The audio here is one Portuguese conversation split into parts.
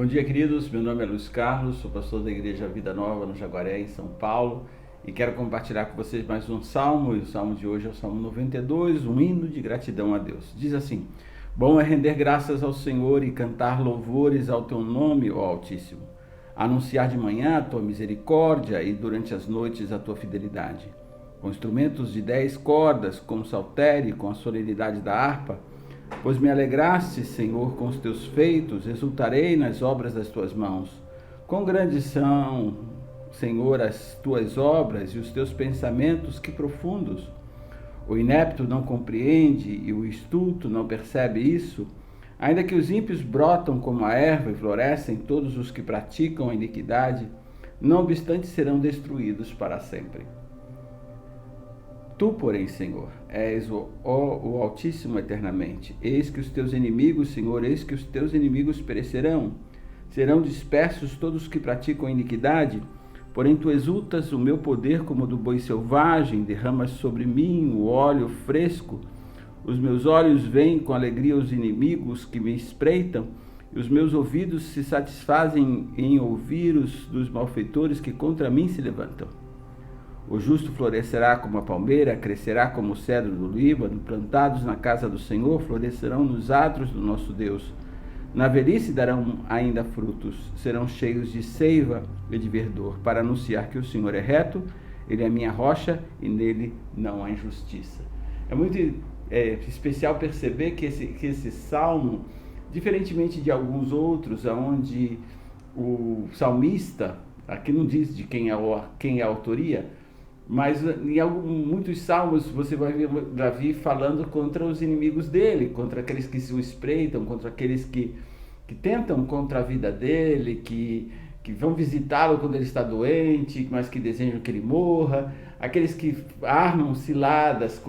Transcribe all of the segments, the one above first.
Bom dia, queridos. Meu nome é Luiz Carlos, sou pastor da Igreja Vida Nova, no Jaguaré, em São Paulo, e quero compartilhar com vocês mais um salmo, e o salmo de hoje é o Salmo 92, um hino de gratidão a Deus. Diz assim: bom é render graças ao Senhor e cantar louvores ao teu nome, ó Altíssimo, anunciar de manhã a tua misericórdia e durante as noites a tua fidelidade. Com instrumentos de 10 cordas, com o saltério, com a solenidade da harpa, pois me alegraste, Senhor, com os teus feitos, exultarei nas obras das tuas mãos. Quão grandes são, Senhor, as tuas obras e os teus pensamentos, que profundos! O inepto não compreende e o estulto não percebe isso. Ainda que os ímpios brotam como a erva e florescem todos os que praticam a iniquidade, não obstante serão destruídos para sempre. Tu, porém, Senhor, és o Altíssimo eternamente. Eis que os teus inimigos, Senhor, eis que os teus inimigos perecerão. Serão dispersos todos os que praticam a iniquidade. Porém, tu exultas o meu poder como do boi selvagem, derramas sobre mim o óleo fresco. Os meus olhos veem com alegria os inimigos que me espreitam, e os meus ouvidos se satisfazem em ouvir os dos malfeitores que contra mim se levantam. O justo florescerá como a palmeira, crescerá como o cedro do Líbano, plantados na casa do Senhor, florescerão nos atos do nosso Deus. Na velhice darão ainda frutos, serão cheios de seiva e de verdor, para anunciar que o Senhor é reto, Ele é minha rocha e nele não há injustiça. É muito especial perceber que esse salmo, diferentemente de alguns outros, onde o salmista, aqui não diz de quem é a autoria, mas em muitos salmos você vai ver Davi falando contra os inimigos dele, contra aqueles que se o espreitam, contra aqueles que tentam contra a vida dele, que vão visitá-lo quando ele está doente, mas que desejam que ele morra, aqueles que armam ciladas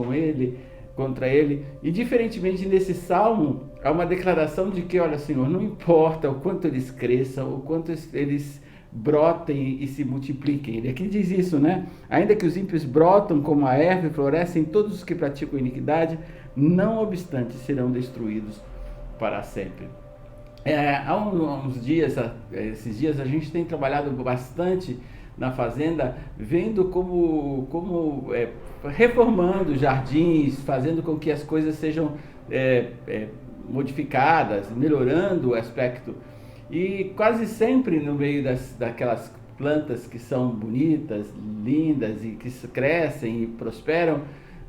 contra ele. E diferentemente nesse salmo, há uma declaração de que, olha, Senhor, não importa o quanto eles cresçam, o quanto eles brotem e se multipliquem. Ele aqui diz isso, né? Ainda que os ímpios brotam como a erva e florescem todos os que praticam iniquidade, não obstante serão destruídos para sempre. Há uns dias, esses dias a gente tem trabalhado bastante na fazenda, vendo como reformando jardins, fazendo com que as coisas sejam modificadas, melhorando o aspecto. E quase sempre no meio daquelas plantas que são bonitas, lindas e que crescem e prosperam,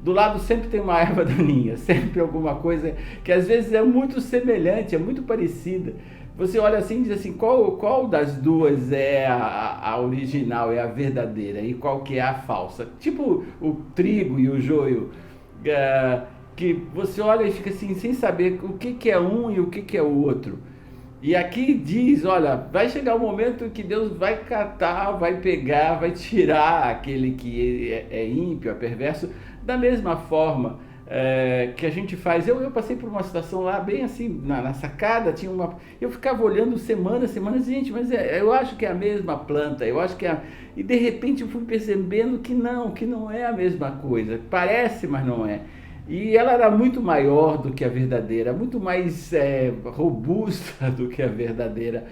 do lado sempre tem uma erva daninha, sempre alguma coisa que às vezes é muito semelhante, é muito parecida. Você olha assim e diz assim, qual das duas é a original, é a verdadeira, e qual que é a falsa? Tipo o trigo e o joio, que você olha e fica assim, sem saber o que é um e o que é o outro. E aqui diz, olha, vai chegar o momento em que Deus vai catar, vai pegar, vai tirar aquele que é ímpio, é perverso, da mesma forma que a gente faz. Eu passei por uma situação lá, bem assim, na sacada, eu ficava olhando semanas, gente, mas eu acho que é a mesma planta, eu acho que E de repente eu fui percebendo que não é a mesma coisa, parece, mas não é. E ela era muito maior do que a verdadeira, muito mais robusta do que a verdadeira.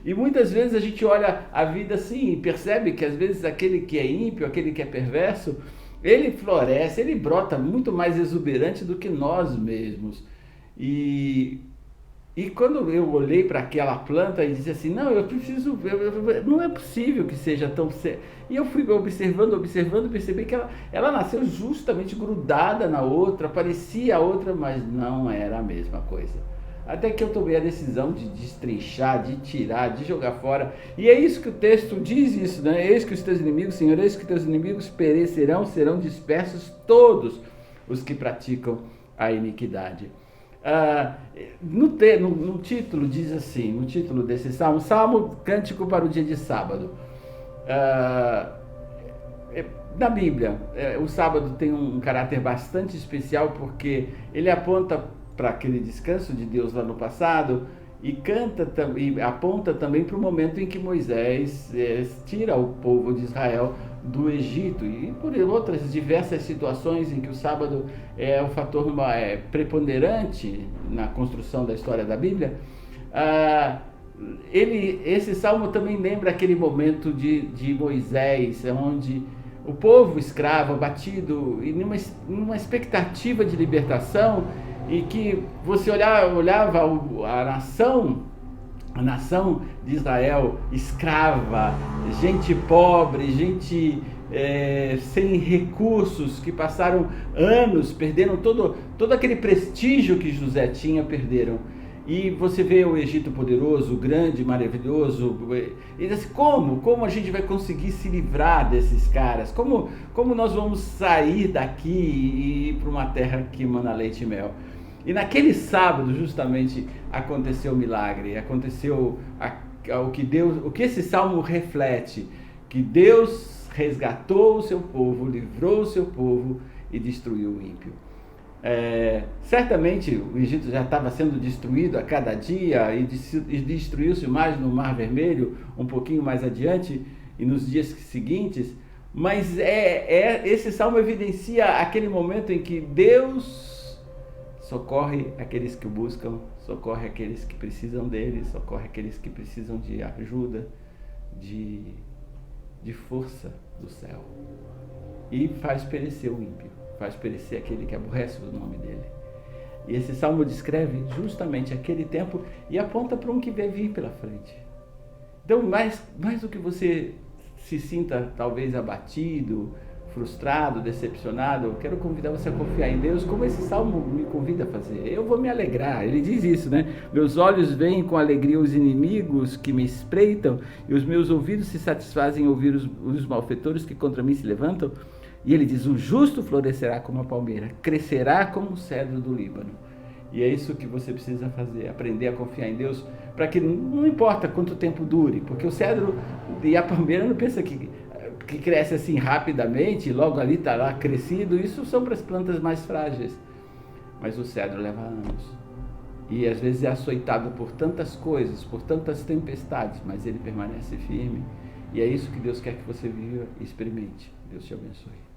E muitas vezes a gente olha a vida assim e percebe que às vezes aquele que é ímpio, aquele que é perverso, ele floresce, ele brota muito mais exuberante do que nós mesmos. E quando eu olhei para aquela planta e disse assim, não, eu preciso, não é possível que seja tão... E eu fui observando, percebi que ela nasceu justamente grudada na outra, parecia a outra, mas não era a mesma coisa. Até que eu tomei a decisão de destrinchar, de tirar, de jogar fora. E é isso que o texto diz isso, né? Eis que os teus inimigos, Senhor, eis que teus inimigos perecerão, serão dispersos todos os que praticam a iniquidade. No título diz assim, no título desse Salmo Cântico para o dia de sábado. Na Bíblia, o sábado tem um caráter bastante especial porque ele aponta para aquele descanso de Deus lá no passado e aponta também para o momento em que Moisés tira o povo de Israel do Egito e por outras diversas situações em que o sábado é um fator preponderante na construção da história da Bíblia. esse salmo também lembra aquele momento de Moisés, onde o povo escravo, abatido, e numa expectativa de libertação, e que você olhava a nação de Israel escrava, gente pobre, gente sem recursos, que passaram anos, perderam todo aquele prestígio que José tinha, perderam. E você vê o Egito poderoso, grande, maravilhoso, e diz assim, como a gente vai conseguir se livrar desses caras? Como nós vamos sair daqui e ir para uma terra que emana leite e mel? E naquele sábado, justamente, aconteceu o milagre, aconteceu o que esse salmo reflete, que Deus resgatou o seu povo, livrou o seu povo e destruiu o ímpio. Certamente o Egito já estava sendo destruído a cada dia e destruiu-se mais no Mar Vermelho, um pouquinho mais adiante e nos dias seguintes, mas esse salmo evidencia aquele momento em que Deus socorre aqueles que o buscam, socorre aqueles que precisam dele, socorre aqueles que precisam de ajuda, de força do céu, e faz perecer o ímpio, faz perecer aquele que aborrece o nome dele. E esse salmo descreve justamente aquele tempo e aponta para um que vai vir pela frente. Então, mais do que você se sinta talvez abatido, frustrado, decepcionado, eu quero convidar você a confiar em Deus, como esse salmo me convida a fazer. Eu vou me alegrar, ele diz isso, né? Meus olhos veem com alegria os inimigos que me espreitam, e os meus ouvidos se satisfazem em ouvir os malfeitores que contra mim se levantam. E ele diz, o justo florescerá como a palmeira, crescerá como o cedro do Líbano. E é isso que você precisa fazer, aprender a confiar em Deus, para que não importa quanto tempo dure, porque o cedro e a palmeira não pensa que cresce assim rapidamente, logo ali está lá crescido, isso são para as plantas mais frágeis. Mas o cedro leva anos. E às vezes é açoitado por tantas coisas, por tantas tempestades, mas ele permanece firme. E é isso que Deus quer que você viva e experimente. Deus te abençoe.